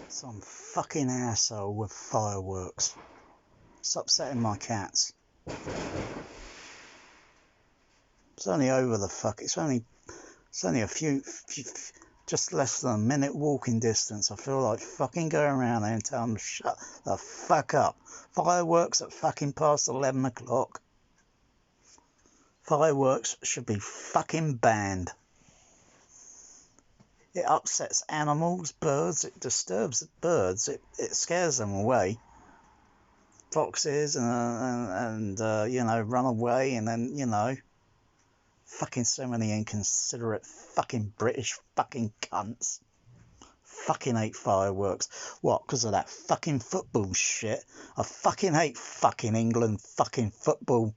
Some fucking asshole with fireworks. It's upsetting my cats. It's only over the fuck. It's only a few, just less than a minute walking distance. I feel like fucking going around there and telling them to shut the fuck up. Fireworks at fucking past 11 o'clock. Fireworks should be fucking banned. It upsets animals, birds, it disturbs the birds, it scares them away. Foxes and you know, run away, and then, you know, fucking so many inconsiderate fucking British fucking cunts. Fucking hate fireworks. What, because of that fucking football shit? I fucking hate fucking England fucking football.